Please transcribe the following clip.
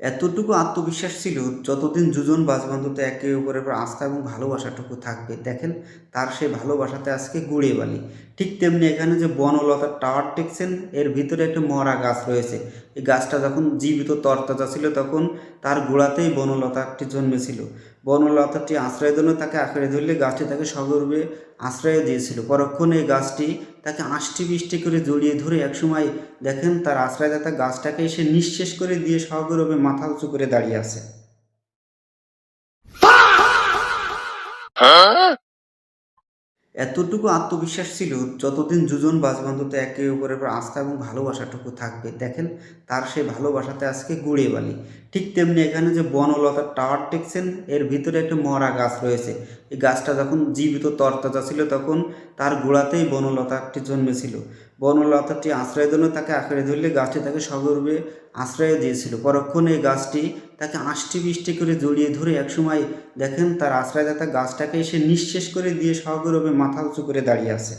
এতটুকু আত্মবিশ্বাস ছিল, যতদিন দুজন বাজবন্ধুতে একে অপরের উপর আস্থা এবং ভালোবাসাটুকু থাকবে। দেখেন, তার সেই ভালোবাসাতে আজকে গুড়ে বালি। ঠিক তেমনি এখানে যে বনলতার টাওয়ার দেখছেন, এর ভিতরে একটা মরা গাছ রয়েছে। এই গাছটা যখন জীবিত তরতাজা ছিল, তখন তার গোড়াতেই বনলতাটি জন্মেছিল। বনলতাটি আশ্রয়ের জন্য তাকে আঁকড়ে ধরলে গাছটি তাকে সগর্বে আশ্রয় দিয়েছিল। পরক্ষণে এই গাছটি তাকে আষ্টি বৃষ্টি করে জড়িয়ে ধরে একসময় দেখেন তার আশ্রয়দাতা গাছটাকে এসে নিঃশেষ করে দিয়ে সগৌরবে মাথা উঁচু করে দাঁড়িয়ে আছে। এতটুকু আত্মবিশ্বাস ছিল, যতদিন দুজন বাজবন্ধুতে একে অপরের উপর আস্থা এবং ভালোবাসাটুকু থাকবে। দেখেন, তার সেই ভালোবাসাতে আজকে গুড়ে বালি। ঠিক তেমনি এখানে যে বনলতার টাওয়ার দেখছেন, এর ভিতরে একটা মরা গাছ রয়েছে। এই গাছটা যখন জীবিত তরতাজা ছিল, তখন তার গোড়াতেই বনলতাটি জন্মেছিল। বনলতাটি আশ্রয়ের জন্য তাকে আঁকড়ে ধরলে গাছটি তাকে সগর্বে আশ্রয় দিয়েছিল। পরক্ষণে এই গাছটি তাকে আষ্টি বৃষ্টি করে জড়িয়ে ধরে একসময় দেখেন তার আশ্রয়দাতা গাছটাকে এসে নিঃশেষ করে দিয়ে সগৌরবে মাথা উঁচু করে দাঁড়িয়ে আছে।